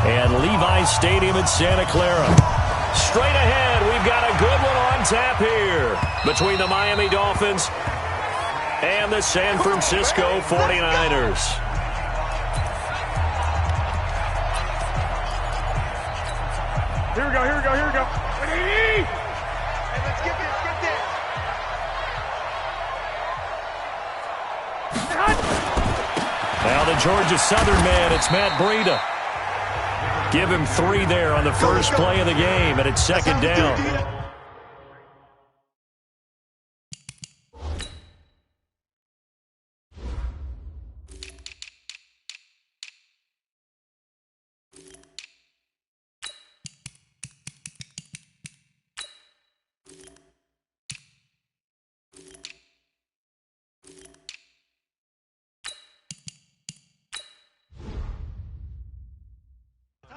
and Levi Stadium in Santa Clara. Straight ahead, we've got a good one on tap here between the Miami Dolphins and the San Francisco 49ers. Here we go, here we go, here we go. Hey, let's get this, get this. Now the Georgia Southern man, it's Matt Breida. Give him 3 there on the first play of the game, and it's second down.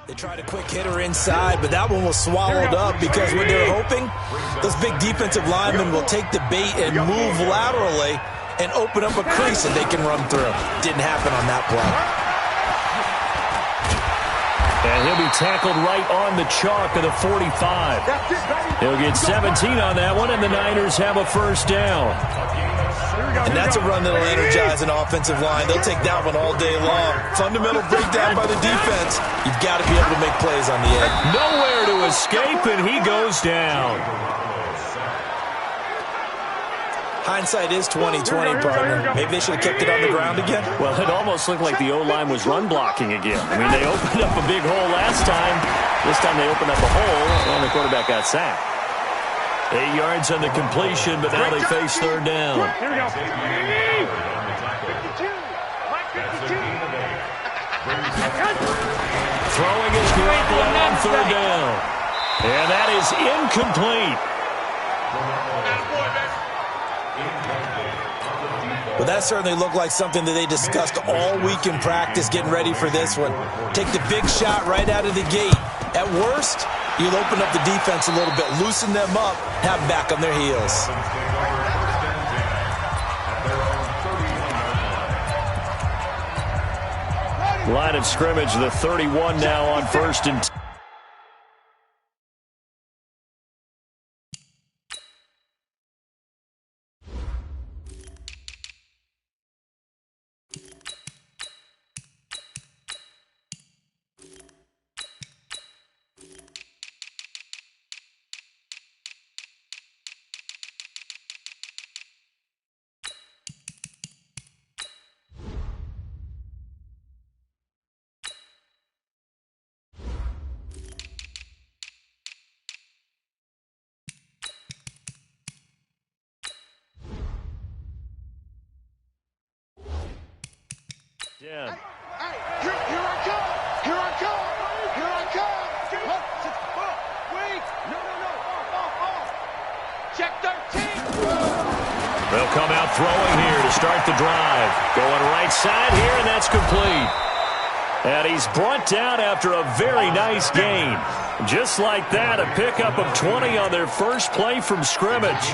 They tried a quick hitter inside, but that one was swallowed up because what they're hoping, those big defensive linemen will take the bait and move laterally and open up a crease that they can run through. Didn't happen on that play. And he'll be tackled right on the chalk of the 45. He'll get 17 on that one, and the Niners have a first down. And that's a run that'll energize an offensive line. They'll take that one all day long. Fundamental breakdown by the defense. You've got to be able to make plays on the edge. Nowhere to escape, and he goes down. Hindsight is 20/20, partner. Maybe they should have kept it on the ground again. Well, it almost looked like the O-line was run blocking again. I mean, they opened up a big hole last time. This time they opened up a hole, and the quarterback got sacked. 8 yards on the completion, but now they face third down. Here we go. 52. Throwing is Garoppolo on third down. And that is incomplete. Well, that certainly looked like something that they discussed all week in practice, getting ready for this one. Take the big shot right out of the gate. At worst, you'll open up the defense a little bit, loosen them up, have them back on their heels. Line of scrimmage, the 31 now on first and 10. Yeah. Hey, here I come. Here I come. Here I come. Wait. No. Check 13. They'll come out throwing here to start the drive. Going right side here, and that's complete. And he's brought down after a very nice gain. Just like that, a pickup of 20 on their first play from scrimmage.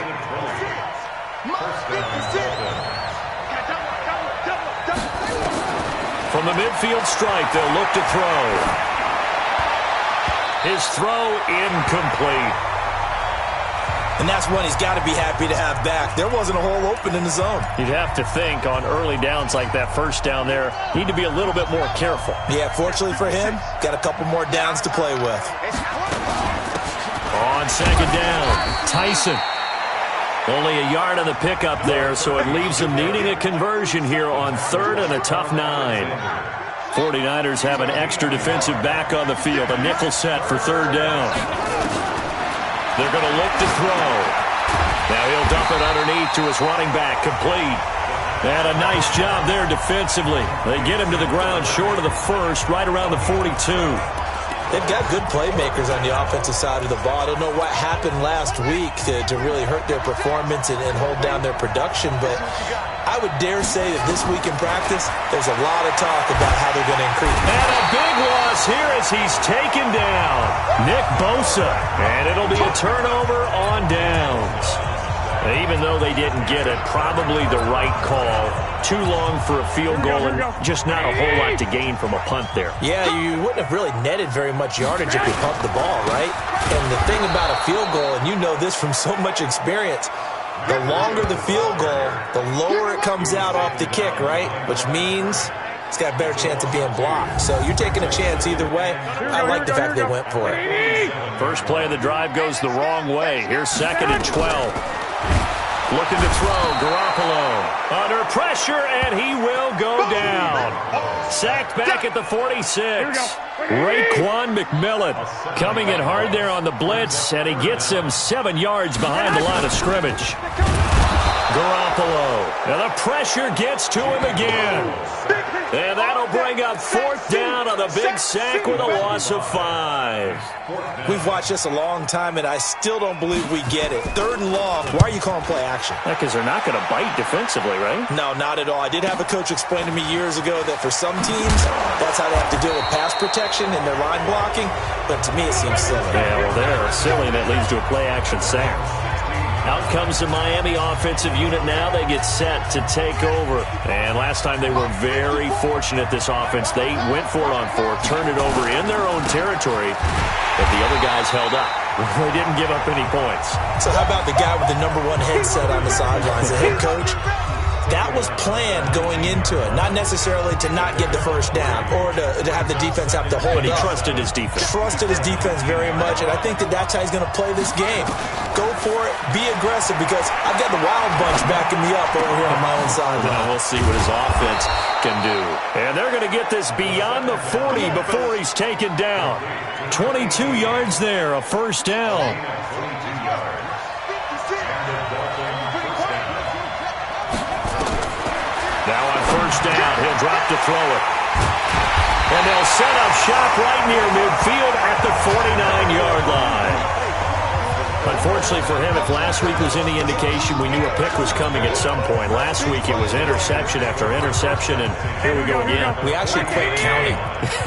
From the midfield stripe, they'll look to throw. His throw incomplete. And that's one he's got to be happy to have back. There wasn't a hole open in the zone. You'd have to think on early downs like that first down there, need to be a little bit more careful. Yeah, fortunately for him, got a couple more downs to play with. On second down, Tyson. Only a yard on the pickup there, so it leaves them needing a conversion here on third and a tough 9. 49ers have an extra defensive back on the field, a nickel set for third down. They're going to look to throw. Now he'll dump it underneath to his running back, complete. And a nice job there defensively. They get him to the ground short of the first, right around the 42. They've got good playmakers on the offensive side of the ball. I don't know what happened last week to really hurt their performance and hold down their production, but I would dare say that this week in practice, there's a lot of talk about how they're going to increase. And a big loss here as he's taken down. Nick Bosa. And it'll be a turnover on downs. Even though they didn't get it, probably the right call. Too long for a field goal and just not a whole lot to gain from a punt there. Yeah, you wouldn't have really netted very much yardage if you pumped the ball, right? And the thing about a field goal, and you know this from so much experience, the longer the field goal, the lower it comes out off the kick, right? Which means it's got a better chance of being blocked. So you're taking a chance either way. I like the fact they went for it. First play of the drive goes the wrong way. Here's 2nd and 12. Looking to throw, Garoppolo under pressure, and he will go down. Sacked back at the 46. Raekwon McMillan coming in hard there on the blitz, and he gets him 7 yards behind the line of scrimmage. Garoppolo, and the pressure gets to him again. And that'll bring up 4th down on the big sack with a loss of 5. We've watched this a long time, and I still don't believe we get it. 3rd and long, why are you calling play action? Because they're not going to bite defensively, right? No, not at all. I did have a coach explain to me years ago that for some teams, that's how they have to deal with pass protection and their line blocking, but to me it seems silly. Yeah, well, they're silly, and that leads to a play action sack. Out comes the Miami offensive unit now. They get set to take over. And last time they were very fortunate, this offense. They went for it on 4th, turned it over in their own territory, but the other guys held up. They didn't give up any points. So how about the guy with the #1 headset on the sidelines, the head coach? That was planned going into it, not necessarily to not get the first down or to have the defense have to hold up. But he trusted his defense. Trusted his defense very much, and I think that's how he's going to play this game. Go for it, be aggressive, because I've got the Wild Bunch backing me up over here on my own side. We'll see what his offense can do. And they're going to get this beyond the 40 before he's taken down. 22 yards there, a 1st down. Now on 1st down, he'll drop to throw it. And they'll set up shop right near midfield at the 49-yard line. Unfortunately for him, if last week was any indication, we knew a pick was coming at some point. Last week it was interception after interception, and here we go again. We actually quit counting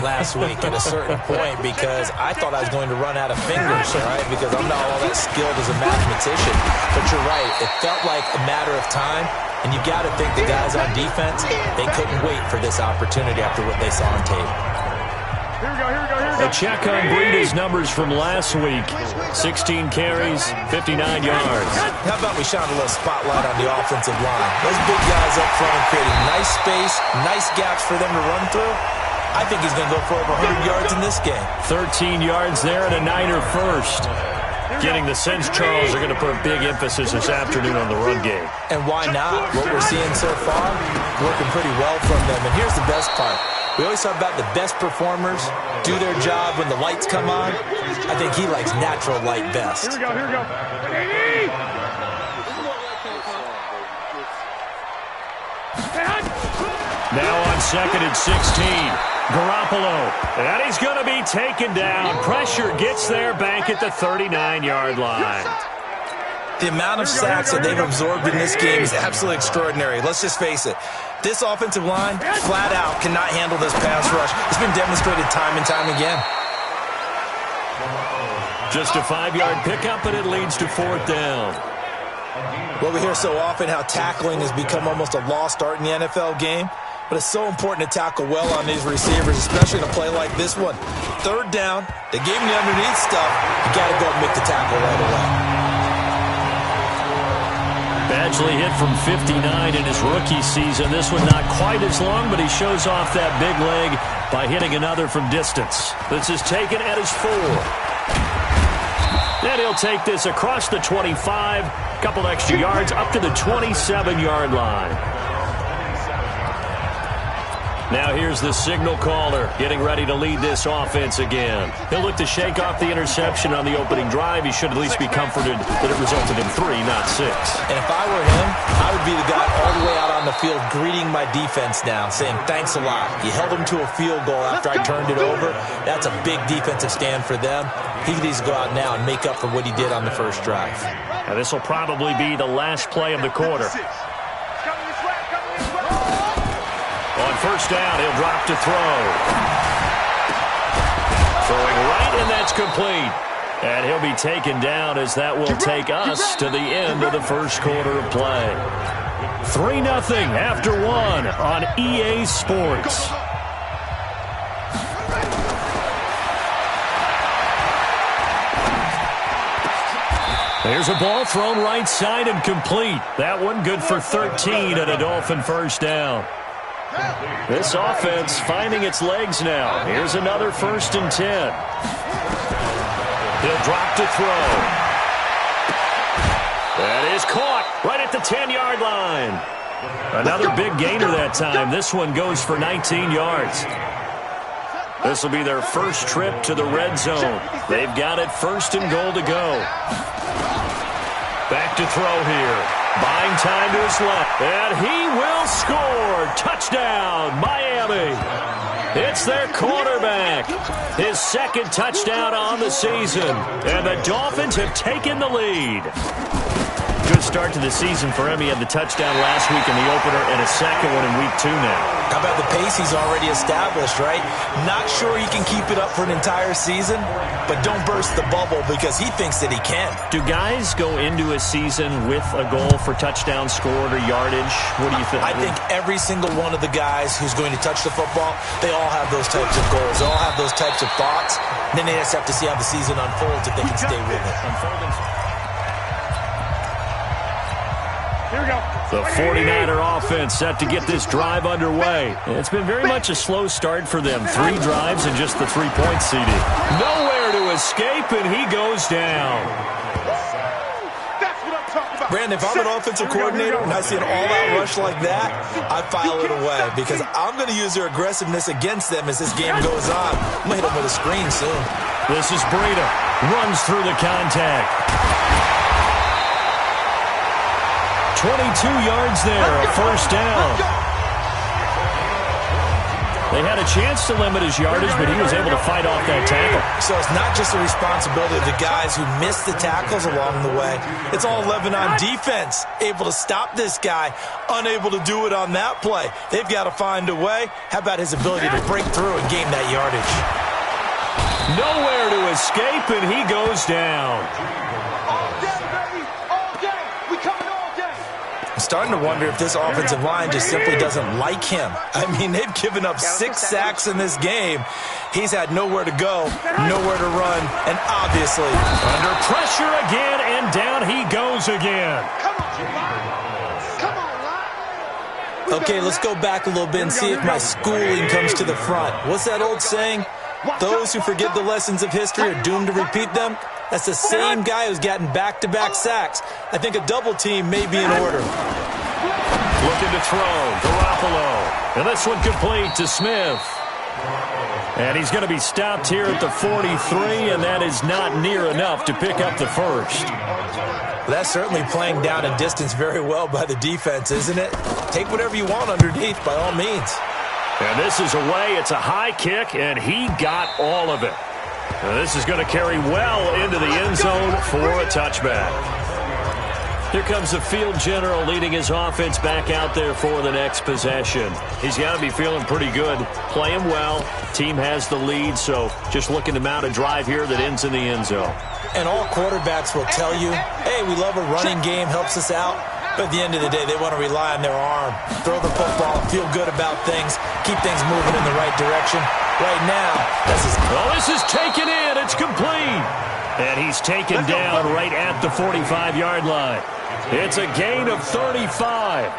last week at a certain point because I thought I was going to run out of fingers, right? Because I'm not all that skilled as a mathematician. But you're right. It felt like a matter of time. And you got to think the guys on defense, they couldn't wait for this opportunity after what they saw on tape. A check on Breida's numbers from last week. 16 carries, 59 yards. How about we shine a little spotlight on the offensive line? Those big guys up front are creating nice space, nice gaps for them to run through. I think he's going to go for over 100 yards in this game. 13 yards there and a Niner first. Getting the sense Charles are going to put a big emphasis this afternoon on the run game. And why not? What we're seeing so far, working pretty well from them. And here's the best part. We always talk about the best performers do their job when the lights come on. I think he likes natural light best. Here we go. Now on 2nd and 16. Garoppolo, and he's going to be taken down. Pressure gets there back at the 39-yard line. The amount of sacks that they've absorbed in this game is absolutely extraordinary. Let's just face it. This offensive line, flat out, cannot handle this pass rush. It's been demonstrated time and time again. Just a 5-yard pickup, and it leads to 4th down. Well, we hear so often how tackling has become almost a lost art in the NFL game. But it's so important to tackle well on these receivers, especially in a play like this one. 3rd down, they gave him the underneath stuff. You got to go and make the tackle right away. Badgley hit from 59 in his rookie season. This one not quite as long, but he shows off that big leg by hitting another from distance. This is taken at his 4. Then he'll take this across the 25, a couple extra yards up to the 27-yard line. Now here's the signal caller getting ready to lead this offense again. He'll look to shake off the interception on the opening drive. He should at least be comforted that it resulted in 3, not 6. And if I were him, I would be the guy all the way out on the field greeting my defense now, saying thanks a lot. You held him to a field goal after I turned it over. That's a big defensive stand for them. He needs to go out now and make up for what he did on the first drive. Now this will probably be the last play of the quarter. On 1st down, he'll drop to throw. Throwing right, and that's complete. And he'll be taken down as that will take us to the end of the first quarter of play. 3-0 after 1 on EA Sports. There's a ball thrown right side and complete. That one good for 13 and a Dolphin first down. This offense finding its legs now. Here's another 1st and 10. He'll drop to throw. That is caught right at the 10-yard line. Another big gainer that time. This one goes for 19 yards. This will be their first trip to the red zone. They've got it 1st and goal to go. Back to throw here. Buying time to his left. And he will score. Touchdown, Miami. It's their quarterback. His 2nd touchdown on the season. And the Dolphins have taken the lead. Good start to the season for him. He had the touchdown last week in the opener and a second one in week 2 now. How about the pace he's already established, right? Not sure he can keep it up for an entire season, but don't burst the bubble because he thinks that he can. Do guys go into a season with a goal for touchdown scored or yardage? What do you think? I think every single one of the guys who's going to touch the football, they all have those types of goals. They all have those types of thoughts. And then they just have to see how the season unfolds if they can stay with it. Here we go. The 49er offense set to get this drive underway. It's been very much a slow start for them. 3 drives and just the 3-point CD. Nowhere to escape, and he goes down. That's what I'm talking about. Brandon, if I'm an offensive coordinator and I see an all-out rush like that, I file it away because I'm going to use their aggressiveness against them as this game goes on. I'm going to hit them with a screen soon. This is Breida. Runs through the contact. 22 yards there, a first down. They had a chance to limit his yardage, but he was able to fight off that tackle. So it's not just the responsibility of the guys who missed the tackles along the way. It's all 11 on defense, able to stop this guy, unable to do it on that play. They've got to find a way. How about his ability to break through and gain that yardage? Nowhere to escape, and he goes down. All day, baby. All day. We coming all day. I'm starting to wonder if this offensive line just simply doesn't like him. I mean, they've given up 6 sacks in this game. He's had nowhere to go, nowhere to run, and obviously under pressure again, and down he goes again. Come on, Line. Come on, Line. Okay, let's go back a little bit and see if my schooling comes to the front. What's that old saying? Those who forget the lessons of history are doomed to repeat them. That's the same guy who's gotten back-to-back sacks. I think a double team may be in order. Looking to throw, Garoppolo. And this one complete to Smith. And he's going to be stopped here at the 43, and that is not near enough to pick up the first. That's certainly playing down a distance very well by the defense, isn't it? Take whatever you want underneath, by all means. And this is away. It's a high kick, and he got all of it. Now this is going to carry well into the end zone for a touchback. Here comes the field general leading his offense back out there for the next possession. He's got to be feeling pretty good, playing well. Team has the lead, so just looking to mount a drive here that ends in the end zone. And all quarterbacks will tell you, hey, we love a running game, helps us out. But at the end of the day, they want to rely on their arm. Throw the football, feel good about things, keep things moving in the right direction. Right now, this is taken in. It's complete. And he's taken down right at the 45-yard line. It's a gain of 35.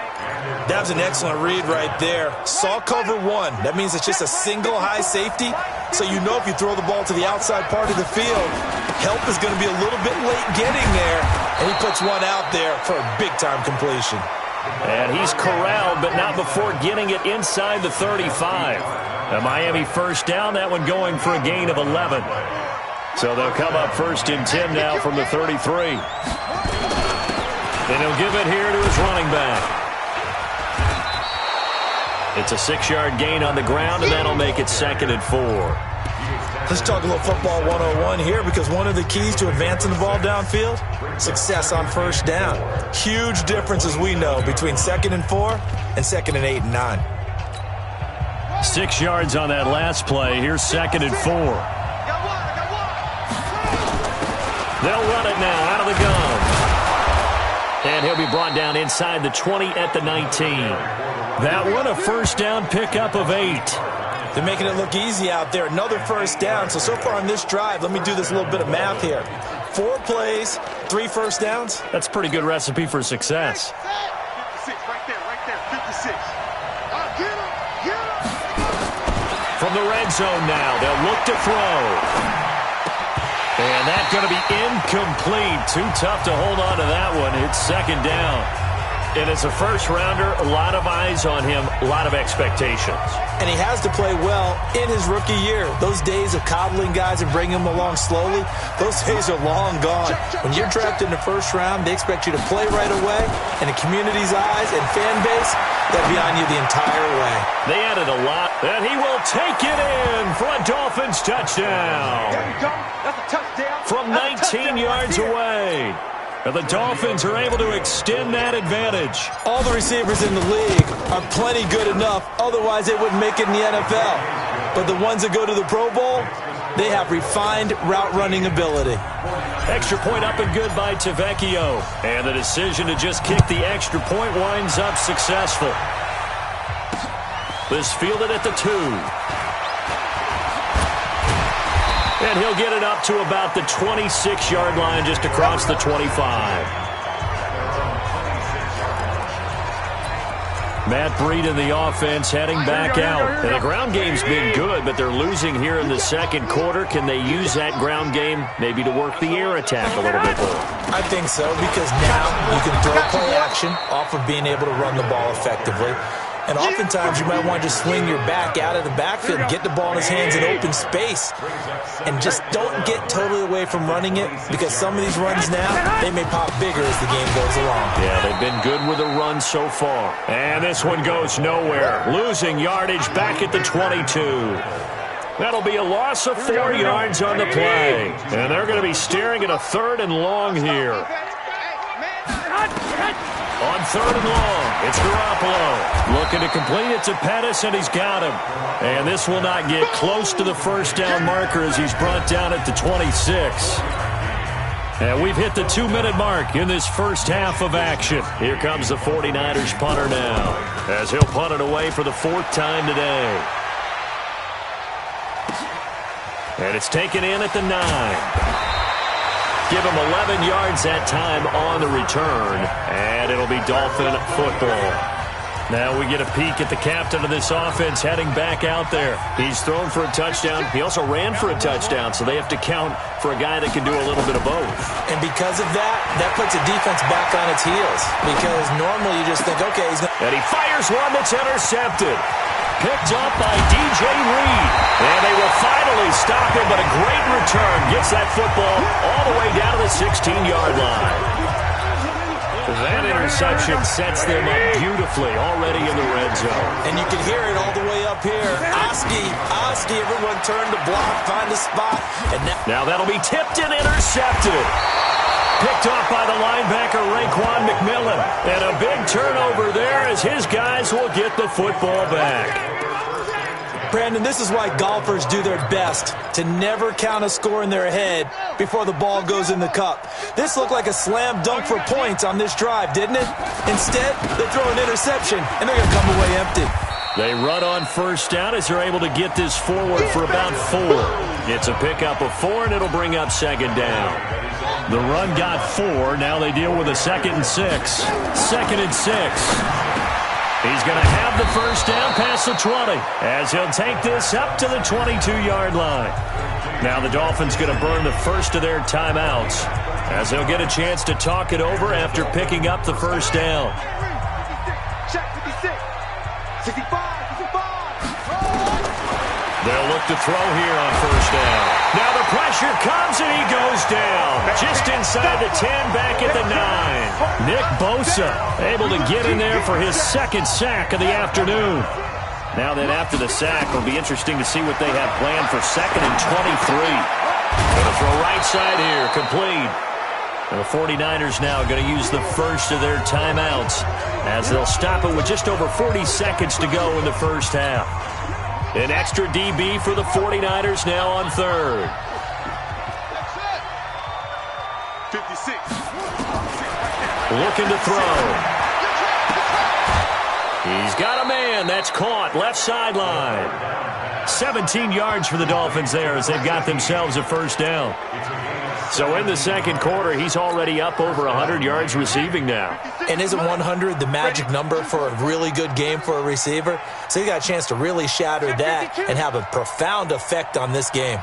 That was an excellent read right there. Saw cover 1. That means it's just a single high safety. So you know if you throw the ball to the outside part of the field, help is going to be a little bit late getting there. And he puts one out there for a big-time completion. And he's corralled, but not before getting it inside the 35. A Miami first down, that one going for a gain of 11. So they'll come up 1st and 10 now from the 33. And he'll give it here to his running back. It's a 6-yard gain on the ground, and that'll make it 2nd and 4. Let's talk a little football 101 here, because one of the keys to advancing the ball downfield, success on first down. Huge difference, as we know, between 2nd and 4 and 2nd and 8 and 9. 6 yards on that last play. Here's 2nd and 4. They'll run it now out of the gun. And he'll be brought down inside the 20 at the 19. That one a first down pickup of 8. They're making it look easy out there. Another first down. So far on this drive, let me do this little bit of math here. 4 plays, 3 first downs. That's a pretty good recipe for success. 56, right there, 56. Get him. From the red zone now, they'll look to throw. And that's going to be incomplete. Too tough to hold on to that one. It's second down. And as a first-rounder, a lot of eyes on him, a lot of expectations. And he has to play well in his rookie year. Those days of coddling guys and bringing them along slowly, those days are long gone. When you're drafted in the first round, they expect you to play right away. And the community's eyes and fan base, they'll be on you the entire way. They added a lot, and he will take it in for a Dolphins touchdown. There you go. That's a touchdown. From 19 yards away. And the Dolphins are able to extend that advantage. All the receivers in the league are plenty good enough. Otherwise, they wouldn't make it in the NFL. But the ones that go to the Pro Bowl, they have refined route running ability. Extra point up and good by Tavecchio. And the decision to just kick the extra point winds up successful. This fielded at the 2. And he'll get it up to about the 26-yard line just across the 25. Matt Breed in the offense heading back out. And the ground game's been good, but they're losing here in the second quarter. Can they use that ground game maybe to work the air attack a little bit more? I think so, because now you can throw play action off of being able to run the ball effectively. And oftentimes you might want to just swing your back out of the backfield, get the ball in his hands in open space, and just don't get totally away from running it, because some of these runs now, they may pop bigger as the game goes along. Yeah, they've been good with the run so far. And this one goes nowhere. Losing yardage back at the 22. That'll be a loss of 4 yards on the play. And they're going to be staring at a 3rd and long here. On 3rd and long, it's Garoppolo. Looking to complete it to Pettis, and he's got him. And this will not get close to the first down marker as he's brought down at the 26. And we've hit the 2-minute mark in this first half of action. Here comes the 49ers punter now, as he'll punt it away for the 4th time today. And it's taken in at the 9. Give him 11 yards that time on the return, and it'll be Dolphin football. Now we get a peek at the captain of this offense heading back out there. He's thrown for a touchdown. He also ran for a touchdown, so they have to count for a guy that can do a little bit of both. And because of that, that puts a defense back on its heels, because normally you just think, okay, he's going to... And he fires one that's intercepted. Picked up by DJ Reed. And they will finally stop him, but a great return gets that football all the way down to the 16-yard line. That interception sets them up beautifully already in the red zone. And you can hear it all the way up here. Oski, everyone turn to block, find a spot. And now that'll be tipped and intercepted. Picked off by the linebacker, Raekwon McMillan. And a big turnover there as his guys will get the football back. Brandon, this is why golfers do their best to never count a score in their head before the ball goes in the cup. This looked like a slam dunk for points on this drive, didn't it? Instead, they throw an interception, and they're going to come away empty. They run on first down as they're able to get this forward for about 4. It's a pickup of 4, and it'll bring up second down. The run got 4. Now they deal with a 2nd and 6. 2nd and 6. He's going to have the first down past the 20 as he'll take this up to the 22-yard line. Now the Dolphins going to burn the first of their timeouts as they'll get a chance to talk it over after picking up the first down. Check 56. 65. They'll look to throw here on first down. Now the pressure comes and he goes down. Just inside the 10, back at the 9. Nick Bosa able to get in there for his 2nd sack of the afternoon. Now then after the sack, it'll be interesting to see what they have planned for 2nd and 23. Going to throw right side here, complete. And the 49ers now going to use the first of their timeouts as they'll stop it with just over 40 seconds to go in the first half. An extra DB for the 49ers now on 3rd. Looking to throw. He's got a man. That's caught. Left sideline. 17 yards for the Dolphins there as they've got themselves a first down. So in the second quarter, he's already up over 100 yards receiving now. And isn't 100 the magic number for a really good game for a receiver? So he got a chance to really shatter that and have a profound effect on this game.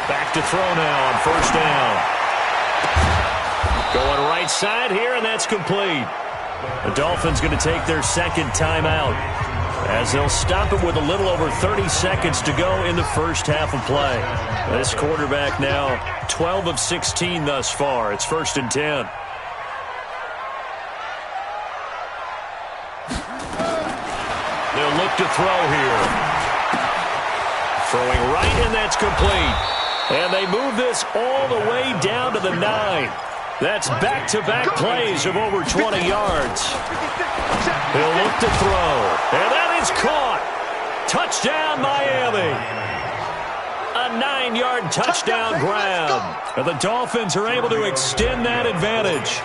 Back to throw now on first down. Going right side here, and that's complete. The Dolphins going to take their second timeout as they'll stop it with a little over 30 seconds to go in the first half of play. This quarterback now 12 of 16 thus far. It's 1st and 10. They'll look to throw here. Throwing right, and that's complete. And they move this all the way down to the 9. That's back-to-back plays of over 20 yards. He'll look to throw. And that is caught. Touchdown, Miami. A 9-yard touchdown grab. And the Dolphins are able to extend that advantage.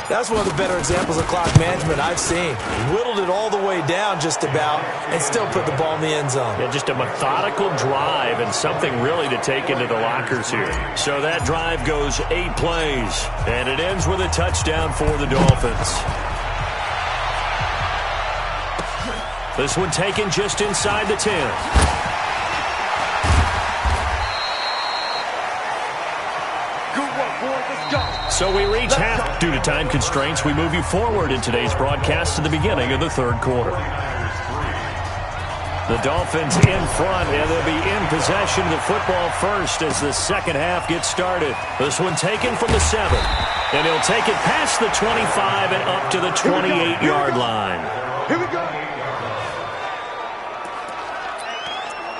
That's one of the better examples of clock management I've seen. Whittled it all the way down just about and still put the ball in the end zone. Yeah, just a methodical drive and something really to take into the lockers here. So that drive goes 8 plays, and it ends with a touchdown for the Dolphins. This one taken just inside the 10. So we reach half. Due to time constraints, we move you forward in today's broadcast to the beginning of the third quarter. The Dolphins in front, and they'll be in possession of the football first as the second half gets started. This one taken from the 7. And he'll take it past the 25 and up to the 28-yard line. Here we go.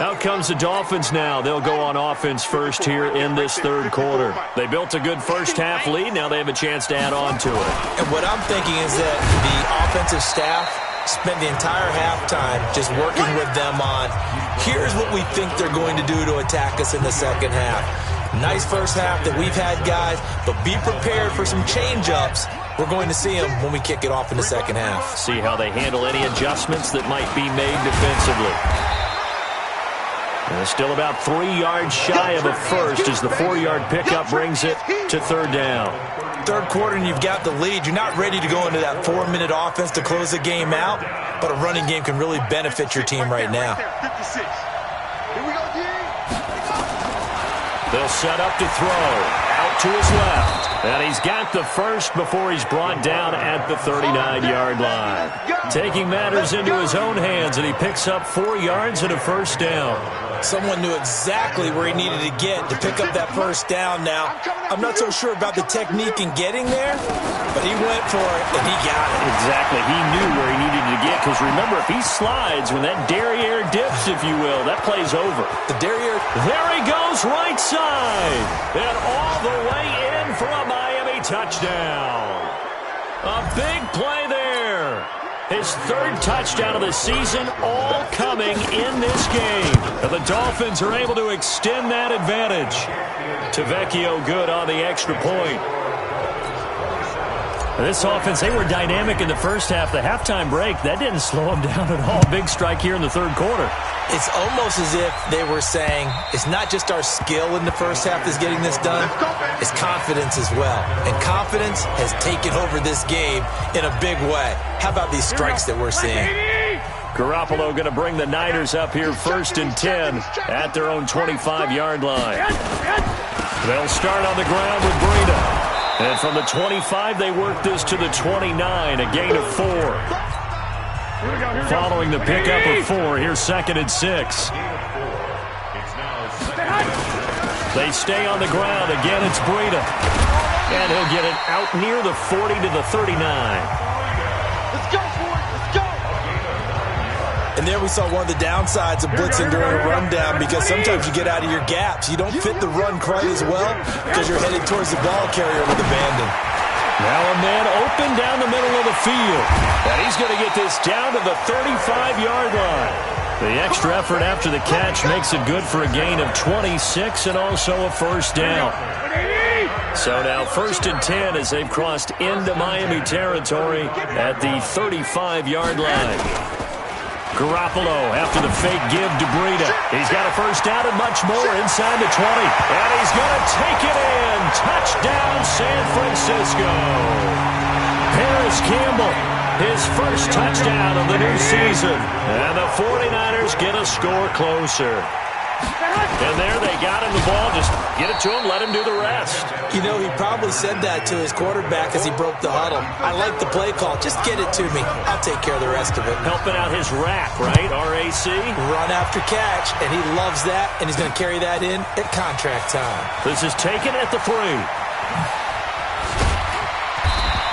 Out comes the Dolphins now. They'll go on offense first here in this third quarter. They built a good first half lead. Now they have a chance to add on to it. And what I'm thinking is that the offensive staff spent the entire halftime just working with them on, here's what we think they're going to do to attack us in the second half. Nice first half that we've had, guys, but be prepared for some change-ups. We're going to see them when we kick it off in the second half. See how they handle any adjustments that might be made defensively. And it's still about 3 yards shy of a first as the 4-yard pickup brings it to third down. Third quarter and you've got the lead. You're not ready to go into that 4-minute offense to close the game out, but a running game can really benefit your team right now. They'll set up to throw. Out to his left. And he's got the first before he's brought down at the 39-yard line. Taking matters into his own hands, and he picks up 4 yards and a first down. Someone knew exactly where he needed to get to pick up that first down now. I'm not so sure about the technique in getting there, but he went for it, and he got it. Exactly. He knew where he needed to get, because remember, if he slides, when that derriere dips, if you will, that play's over. The derriere. There he goes, right side. And all the way in for a Miami touchdown. A big play there. His third touchdown of the season, all coming in this game. And the Dolphins are able to extend that advantage. Tavecchio good on the extra point. This offense, they were dynamic in the first half. The halftime break, that didn't slow them down at all. Big strike here in the third quarter. It's almost as if they were saying, it's not just our skill in the first half that's getting this done, it's confidence as well. And confidence has taken over this game in a big way. How about these strikes that we're seeing? Garoppolo going to bring the Niners up here 1st and 10 at their own 25-yard line. They'll start on the ground with Breida. And from the 25, they work this to the 29, a gain of 4. Following the pickup of 4, here's 2nd and 6. They stay on the ground. Again, it's Breida. And he'll get it out near the 40 to the 39. Let's go, boys. Let's go. And there we saw one of the downsides of blitzing during a rundown, because sometimes you get out of your gaps. You don't fit the run quite as well because you're headed towards the ball carrier with abandon. Now a man open down the middle of the field. And he's going to get this down to the 35-yard line. The extra effort after the catch makes it good for a gain of 26 and also a first down. So now 1st and 10 as they've crossed into Miami territory at the 35-yard line. Garoppolo after the fake give to Breida. He's got a first down and much more inside the 20. And he's going to take it in. Touchdown, San Francisco. Paris Campbell, his first touchdown of the new season. And the 49ers get a score closer. And there they got him the ball. Just get it to him, let him do the rest. You know, he probably said that to his quarterback as he broke the huddle. I like the play call. Just get it to me. I'll take care of the rest of it. Helping out his rack, right? RAC? Run after catch, and he loves that, and he's going to carry that in at contract time. This is taken at the 3.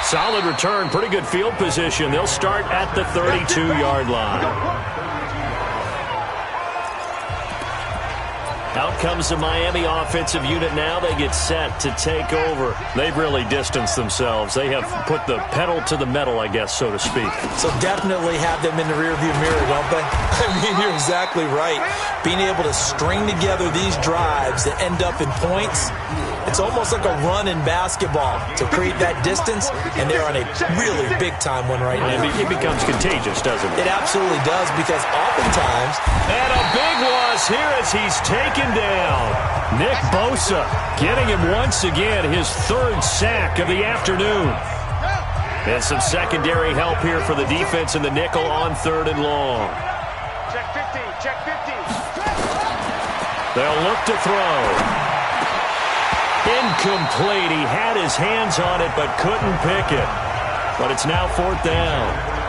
Solid return, pretty good field position. They'll start at the 32-yard line. Out comes the Miami offensive unit now. They get set to take over. They've really distanced themselves. They have put the pedal to the metal, I guess, so to speak. So definitely have them in the rearview mirror, don't they? I mean, you're exactly right. Being able to string together these drives that end up in points, it's almost like a run in basketball to create that distance, and they're on a really big-time one right now. It becomes contagious, doesn't it? It absolutely does, because oftentimes... And a big loss here as he's taken down. Nick Bosa getting him once again, his 3rd sack of the afternoon. And some secondary help here for the defense in the nickel on 3rd and long. Check 50, check 50. They'll look to throw. Incomplete. He had his hands on it but couldn't pick it. But it's now 4th down.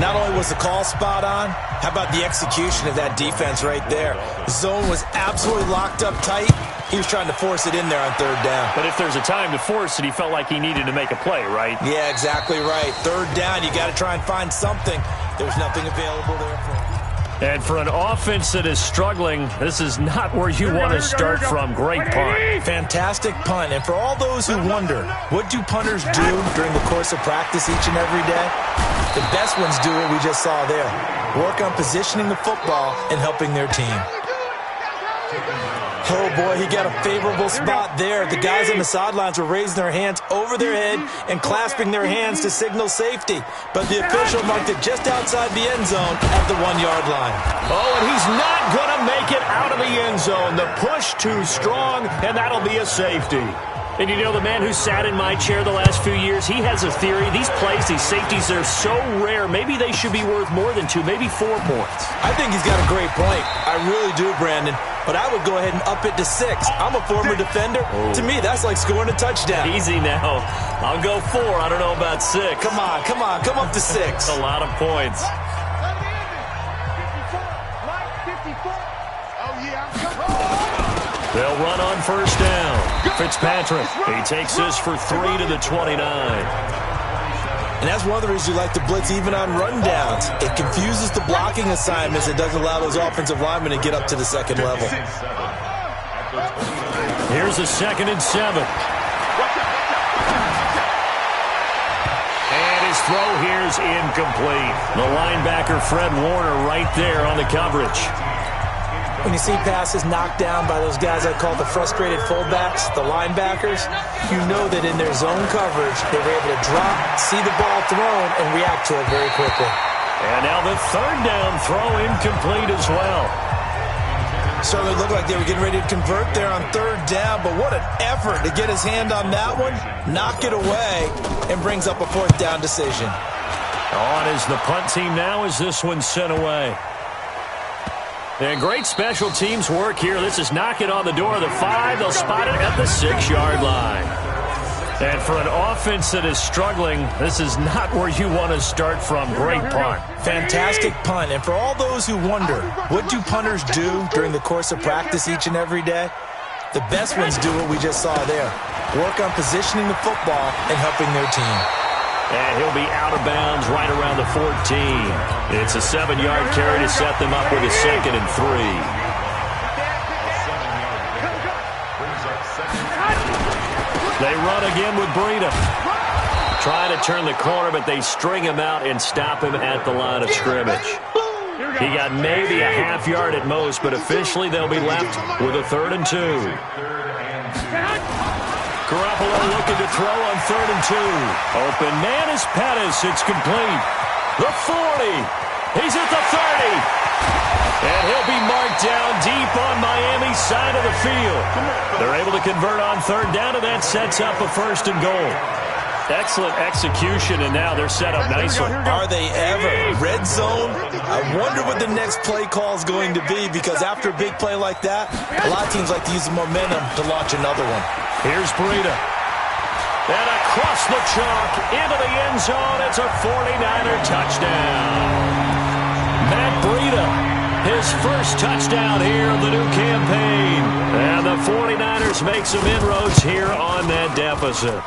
Not only was the call spot on, how about the execution of that defense right there? The zone was absolutely locked up tight. He was trying to force it in there on 3rd down. But if there's a time to force it, he felt like he needed to make a play, right? Yeah, exactly right. 3rd down, you got to try and find something. There's nothing available there for him. And for an offense that is struggling, this is not where you want to start from. Great punt. Fantastic punt. And for all those who wonder, what do punters do during the course of practice each and every day? The best ones do what we just saw there. Work on positioning the football and helping their team. Oh, boy, he got a favorable spot there. The guys on the sidelines were raising their hands over their head and clasping their hands to signal safety. But the official marked it just outside the end zone at the 1-yard line. Oh, and he's not going to make it out of the end zone. The push too strong, and that'll be a safety. And you know, the man who sat in my chair the last few years, he has a theory. These plays, these safeties, they're so rare. Maybe they should be worth more than 2, maybe 4 points. I think he's got a great point. I really do, Brandon. But I would go ahead and up it to 6. I'm a former defender. Oh. To me, that's like scoring a touchdown. Easy now. I'll go 4. I don't know about 6. Come on. Come up to 6. A lot of points. 54. Oh, yeah. They'll run on 1st down. Fitzpatrick, he takes this for 3 to the 29. And that's one of the reasons you like to blitz even on rundowns. It confuses the blocking assignments. It doesn't allow those offensive linemen to get up to the second level. Here's a 2nd and 7. And his throw here's incomplete. The linebacker, Fred Warner, right there on the coverage. When you see passes knocked down by those guys I call the frustrated fullbacks, the linebackers, you know that in their zone coverage, they were able to drop, see the ball thrown, and react to it very quickly. And now the 3rd down throw incomplete as well. Certainly looked like they were getting ready to convert there on 3rd down, but what an effort to get his hand on that one, knock it away, and brings up a 4th down decision. On is the punt team now as this one's sent away. And great special teams work here. This is knock it on the door of the 5. They'll spot it at the 6-yard line. And for an offense that is struggling, this is not where you want to start from. Great punt. Fantastic punt. And for all those who wonder, what do punters do during the course of practice each and every day? The best ones do what we just saw there. Work on positioning the football and helping their team. And he'll be out of bounds right around the 14. It's a 7-yard carry to set them up with a 2nd and 3. They run again with Breida. Trying to turn the corner, but they string him out and stop him at the line of scrimmage. He got maybe a half yard at most, but officially they'll be left with a 3rd and 2. Garoppolo looking to throw on 3rd and 2. Open man is Pettis. It's complete. The 40. He's at the 30. And he'll be marked down deep on Miami's side of the field. They're able to convert on 3rd down, and that sets up a 1st and goal. Excellent execution, and now they're set up nicely. Are they ever? Red zone? I wonder what the next play call is going to be, because after a big play like that, a lot of teams like to use the momentum to launch another one. Here's Breida. And across the chalk into the end zone. It's a 49er touchdown. Matt Breida, his first touchdown here of the new campaign. And the 49ers make some inroads here on that deficit.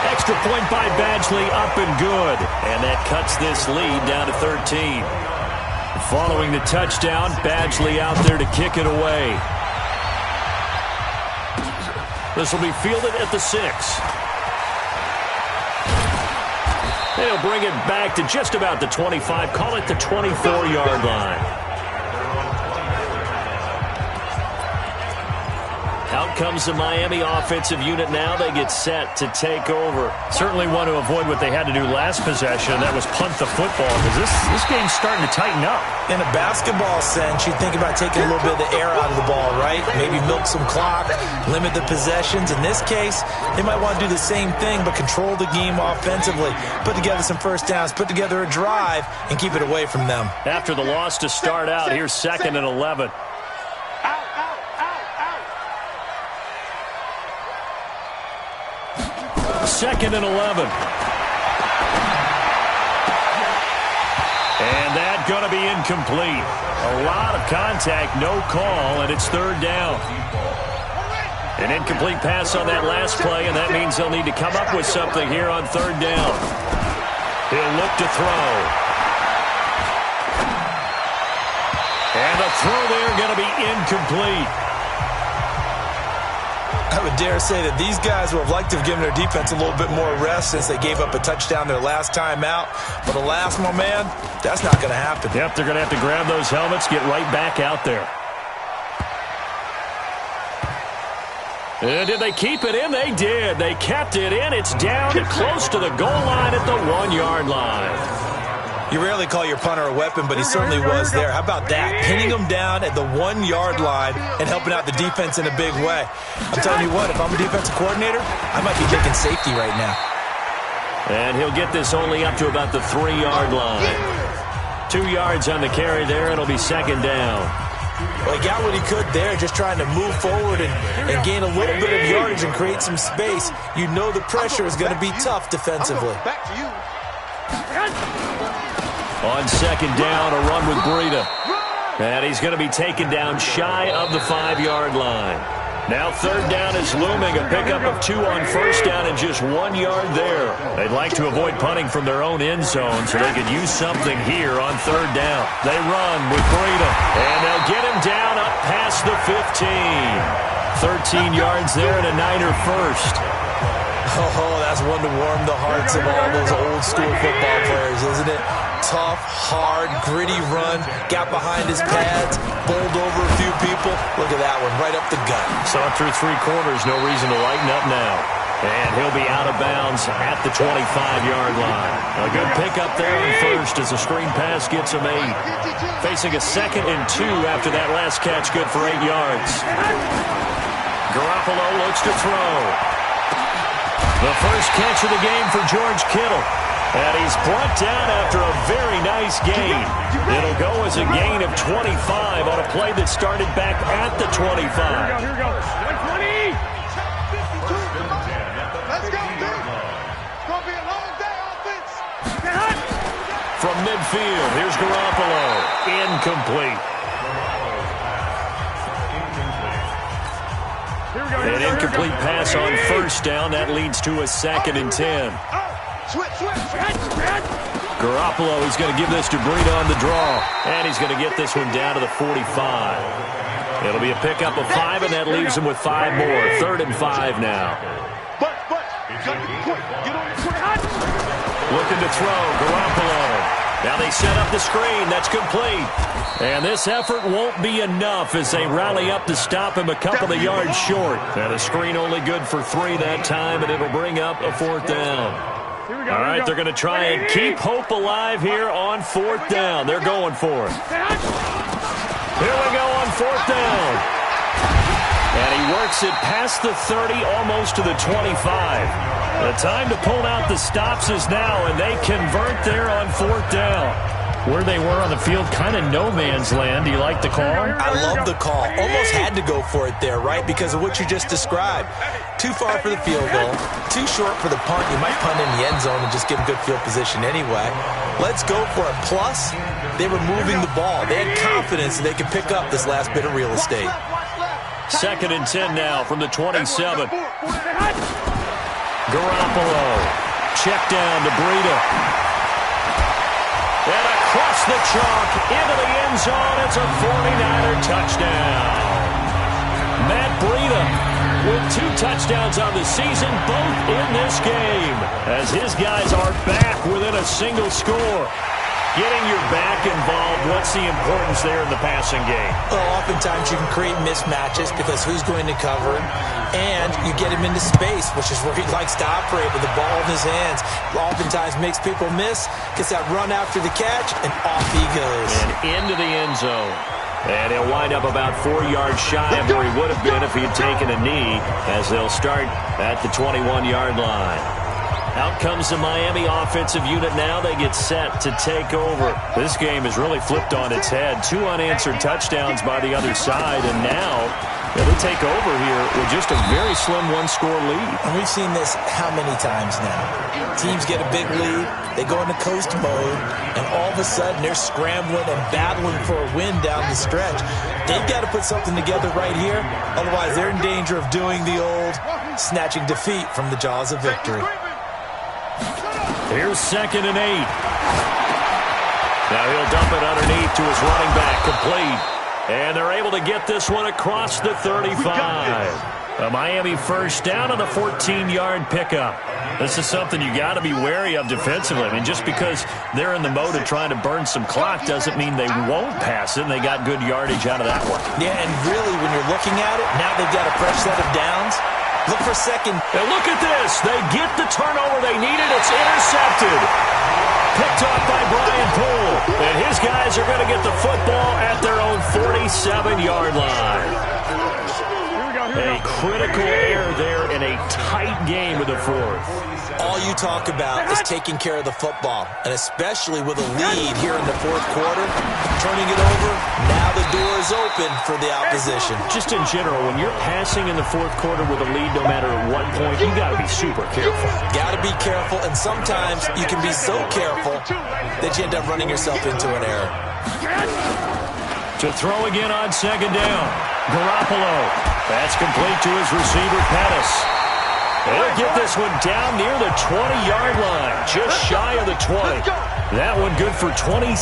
Extra point by Badgley, up and good. And that cuts this lead down to 13. Following the touchdown, Badgley out there to kick it away. This will be fielded at the 6. They'll bring it back to just about the 25. Call it the 24-yard line. Out comes the Miami offensive unit now. They get set to take over. Certainly want to avoid what they had to do last possession. That was punt the football, because this game's starting to tighten up. In a basketball sense, you think about taking a little bit of the air out of the ball, right? Maybe milk some clock, limit the possessions. In this case, they might want to do the same thing, but control the game offensively. Put together some first downs, put together a drive, and keep it away from them. After the loss to start out, here's 2nd and 11. Second and 11. And that's going to be incomplete. A lot of contact, no call, and it's 3rd down. An incomplete pass on that last play, and that means they'll need to come up with something here on 3rd down. He'll look to throw. And the throw there going to be incomplete. I would dare say that these guys would have liked to have given their defense a little bit more rest since they gave up a touchdown their last time out. But alas, my man, that's not going to happen. Yep, they're going to have to grab those helmets, get right back out there. And did they keep it in? They did. They kept it in. It's down close to the goal line at the 1-yard line. You rarely call your punter a weapon, but he certainly was there. How about that? Pinning him down at the 1-yard line and helping out the defense in a big way. I'm telling you what, if I'm a defensive coordinator, I might be taking safety right now. And he'll get this only up to about the 3-yard line. 2 yards on the carry there. It'll be 2nd down. Well, he got what he could there, just trying to move forward and gain a little bit of yardage and create some space. You know the pressure is going to be tough defensively. Back to you. On 2nd down, a run with Breida. And he's going to be taken down shy of the 5-yard line. Now 3rd down is looming. A pickup of 2 on 1st down and just 1 yard there. They'd like to avoid punting from their own end zone so they could use something here on 3rd down. They run with Breida. And they'll get him down up past the 15. 13 yards there and a Niner first. Oh, that's one to warm the hearts of all those old-school football players, isn't it? Tough, hard, gritty run, got behind his pads, bowled over a few people. Look at that one, right up the gut. Saw it through 3 quarters, no reason to lighten up now. And he'll be out of bounds at the 25-yard line. A good pickup there on 1st as a screen pass gets him 8. Facing a 2nd and 2 after that last catch, good for 8 yards. Garoppolo looks to throw. The first catch of the game for George Kittle. And he's brought down after a very nice gain. It'll go as a gain of 25 on a play that started back at the 25. Here we go. 120. Let's go, dude. It's going to be a long day, offense. From midfield, here's Garoppolo. Incomplete. An incomplete pass on 1st down. That leads to a 2nd and 10. Garoppolo, he's going to give this to Breida on the draw. And he's going to get this one down to the 45. It'll be a pickup of 5, and that leaves him with 5 more. 3rd and 5 now. But, get on the quick. Looking to throw, Garoppolo. Now they set up the screen. That's complete. And this effort won't be enough as they rally up to stop him a couple of yards short. And a screen only good for 3 that time, and it'll bring up a 4th down. All right, they're going to try and keep hope alive here on 4th down. They're going for it. Here we go on 4th down. And he works it past the 30, almost to the 25. The time to pull out the stops is now, and they convert there on 4th down. Where they were on the field, kind of no man's land. Do you like the call? I love the call. Almost had to go for it there, right? Because of what you just described. Too far for the field goal. Too short for the punt. You might punt in the end zone and just get a good field position anyway. Let's go for it. Plus, they were moving the ball. They had confidence that they could pick up this last bit of real estate. 2nd and 10 now from the 27. Garoppolo. Check down to Breida. And across the chalk into the end zone. It's a 49er touchdown. Matt Breida with 2 touchdowns on the season, both in this game, as his guys are back within a single score. Getting your back involved, what's the importance there in the passing game? Well, oftentimes you can create mismatches because who's going to cover him, and you get him into space, which is where he likes to operate with the ball in his hands. Oftentimes makes people miss, gets that run after the catch, and off he goes. And into the end zone. And he'll wind up about 4 yards shy of where he would have been if he had taken a knee, as they'll start at the 21-yard line. Out comes the Miami offensive unit now. They get set to take over. This game has really flipped on its head. 2 unanswered touchdowns by the other side, and now they take over here with just a very slim 1-score lead. And we've seen this how many times now? Teams get a big lead, they go into coast mode, and all of a sudden they're scrambling and battling for a win down the stretch. They've got to put something together right here, otherwise they're in danger of doing the old snatching defeat from the jaws of victory. Here's 2nd and 8. Now he'll dump it underneath to his running back, complete. And they're able to get this one across the 35. A Miami 1st down on the 14-yard pickup. This is something you got to be wary of defensively. I mean, just because they're in the mode of trying to burn some clock doesn't mean they won't pass it, and they got good yardage out of that one. Yeah, and really, when you're looking at it, now they've got a fresh set of downs. Look for 2nd. And look at this. They get the turnover they needed. It's intercepted. Picked off by Brian Poole. And his guys are going to get the football at their own 47-yard line. A critical error there in a tight game of the 4th. All you talk about is taking care of the football, and especially with a lead here in the 4th quarter, turning it over, now the door is open for the opposition. Just in general, when you're passing in the 4th quarter with a lead, no matter at what point, you got to be super careful. Got to be careful, and sometimes you can be so careful that you end up running yourself into an error. To throw again on 2nd down. Garoppolo. That's complete to his receiver, Pettis. He'll get this one down near the 20-yard line, just shy of the 20. That one good for 26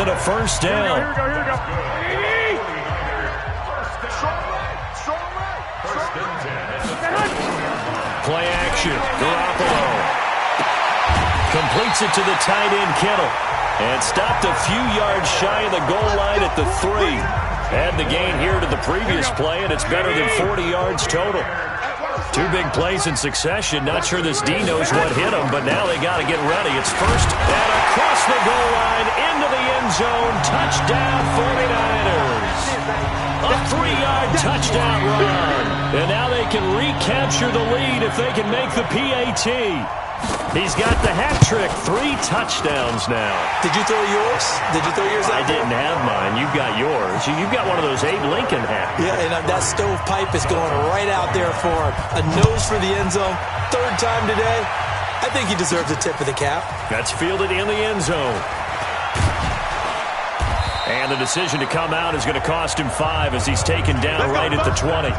and a 1st down. Here we go. Play action. Garoppolo completes it to the tight end, Kittle. And stopped a few yards shy of the goal line at the 3. Add the gain here to the previous play, and it's better than 40 yards total. 2 big plays in succession. Not sure this D knows what hit him, but now they got to get ready. It's 1st and across the goal line into the end zone. Touchdown 49ers. A 3-yard touchdown run. And now they can recapture the lead if they can make the PAT. He's got the hat trick. 3 touchdowns now. Did you throw yours? Did you throw yours out? I didn't have mine. You've got yours. You've got one of those Abe Lincoln hats. Yeah, and that stovepipe is going right out there for him. A nose for the end zone. 3rd time today. I think he deserves a tip of the cap. That's fielded in the end zone. And the decision to come out is going to cost him 5 as he's taken down right at the 20.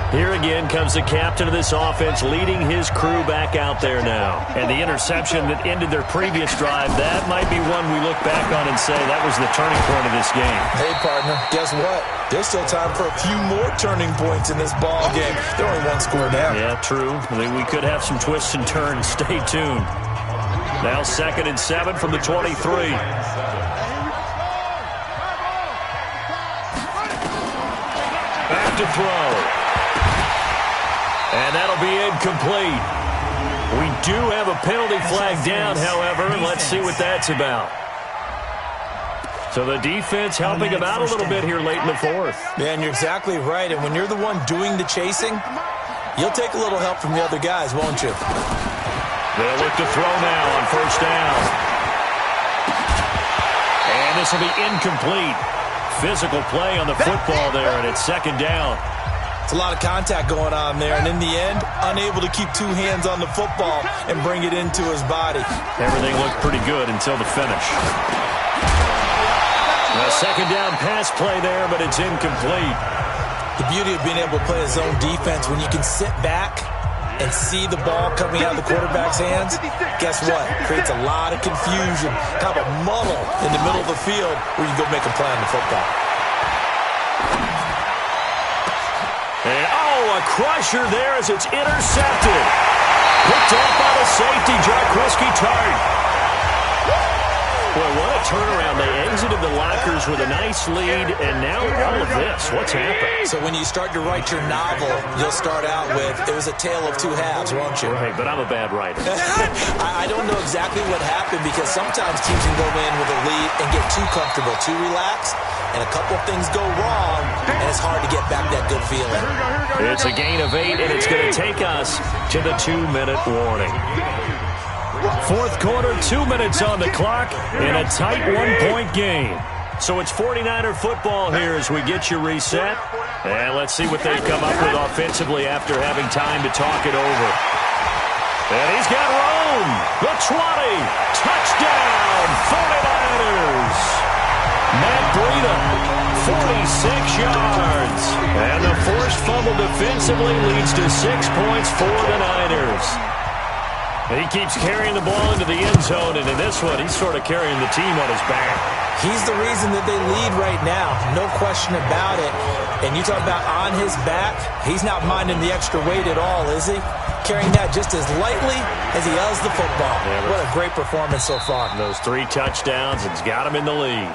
Here again comes the captain of this offense leading his crew back out there now. And the interception that ended their previous drive, that might be one we look back on and say that was the turning point of this game. Hey, partner, guess what? There's still time for a few more turning points in this ball game. They're only one score down. Yeah, true. I mean, we could have some twists and turns. Stay tuned. Now 2nd and 7 from the 23. Back to throw. And that'll be incomplete. We do have a penalty flag down, however, and let's see what that's about. So the defense helping him out a little bit here late in the 4th. Man, you're exactly right. And when you're the one doing the chasing, you'll take a little help from the other guys, won't you? They'll look to throw now on 1st down. And this will be incomplete. Physical play on the football there, and it's 2nd down. It's a lot of contact going on there, and in the end, unable to keep 2 hands on the football and bring it into his body. Everything looked pretty good until the finish. A 2nd down pass play there, but it's incomplete. The beauty of being able to play his own defense, when you can sit back and see the ball coming out of the quarterback's hands, guess what? Creates a lot of confusion, kind of a muddle in the middle of the field where you go make a play on the football. And, a crusher there as it's intercepted. Picked off by the safety, Jaquiski Tart. Boy, what a turnaround. They exited the lockers with a nice lead, and now all of this. What's happened? So when you start to write your novel, you'll start out with, it was a tale of 2 halves, won't you? Right, but I'm a bad writer. I don't know exactly what happened, because sometimes teams can go in with a lead and get too comfortable, too relaxed, and a couple of things go wrong, and it's hard to get back that good feeling. It's a gain of 8, and it's going to take us to the 2-minute warning. 4th quarter, 2 minutes on the clock in a tight 1-point game. So it's 49er football here as we get you reset. And let's see what they've come up with offensively after having time to talk it over. And he's got room. The 20. Touchdown, 49ers. Matt Breida, 46 yards. And the forced fumble defensively leads to 6 points for the Niners. He keeps carrying the ball into the end zone, and in this one, he's sort of carrying the team on his back. He's the reason that they lead right now, no question about it. And you talk about on his back, he's not minding the extra weight at all, is he? Carrying that just as lightly as he does the football. Yeah, what a great performance so far. Those 3 touchdowns, it's got him in the lead.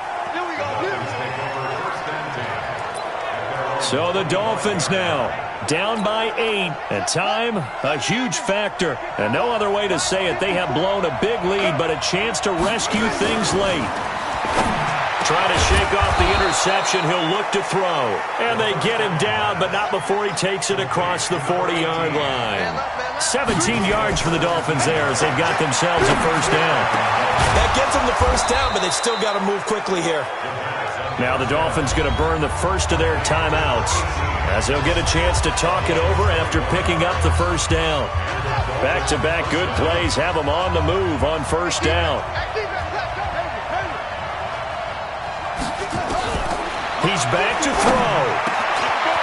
So the Dolphins now down by 8, and time, a huge factor. And no other way to say it, they have blown a big lead, but a chance to rescue things late. Try to shake off the interception, he'll look to throw. And they get him down, but not before he takes it across the 40-yard line. 17 yards for the Dolphins there as they've got themselves a 1st down. That gets them the 1st down, but they've still got to move quickly here. Now the Dolphins going to burn the first of their timeouts as they'll get a chance to talk it over after picking up the 1st down. Back-to-back good plays have them on the move on 1st down. He's back to throw.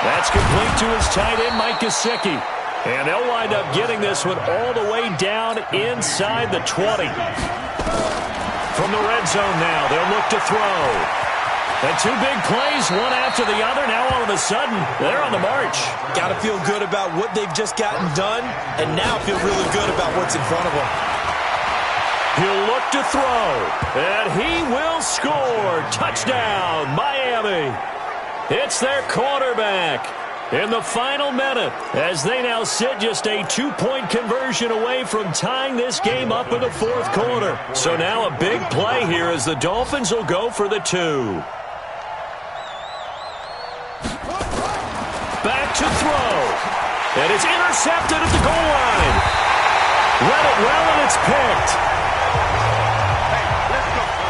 That's complete to his tight end, Mike Gesicki. And they'll wind up getting this one all the way down inside the 20. From the red zone now, they'll look to throw. And 2 big plays, one after the other. Now all of a sudden, they're on the march. Got to feel good about what they've just gotten done, and now feel really good about what's in front of them. He'll look to throw, and he will score. Touchdown, Miami. It's their quarterback in the final minute as they now sit just a 2-point conversion away from tying this game up in the 4th quarter. So now a big play here as the Dolphins will go for the 2. Back to throw. And it's intercepted at the goal line. Read it well, and it's picked.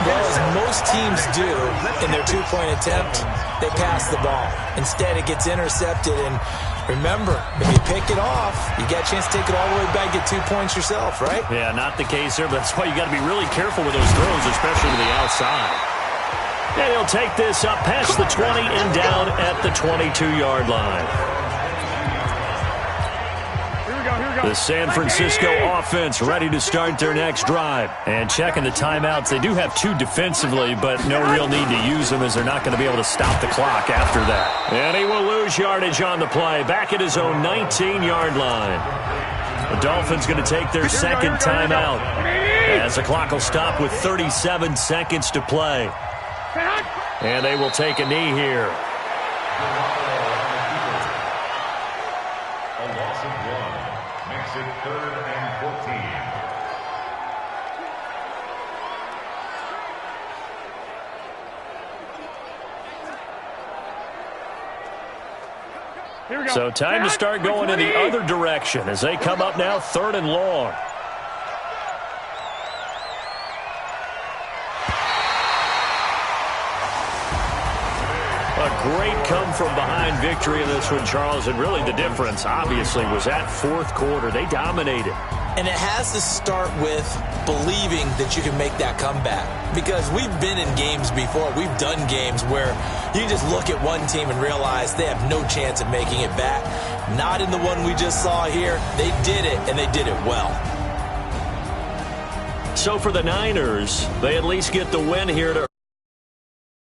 Well, as most teams do in their 2-point attempt, they pass the ball. Instead, it gets intercepted. And remember, if you pick it off, you got a chance to take it all the way back, get 2 points yourself, right? Yeah, not the case here, but that's why you got to be really careful with those throws, especially to the outside. And he'll take this up past the 20 and down at the 22-yard line. The San Francisco offense ready to start their next drive. And checking the timeouts, they do have 2 defensively, but no real need to use them as they're not going to be able to stop the clock after that. And he will lose yardage on the play, back at his own 19-yard line. The Dolphins going to take their second timeout as the clock will stop with 37 seconds to play. And they will take a knee here. A loss of 1 makes it 3rd and 14. So time to start going in the other direction as they come up now 3rd and long. A great come-from-behind victory in this one, Charles, and really the difference, obviously, was that 4th quarter. They dominated. And it has to start with believing that you can make that comeback. Because we've been in games before. We've done games where you just look at one team and realize they have no chance of making it back. Not in the one we just saw here. They did it, and they did it well. So for the Niners, they at least get the win here to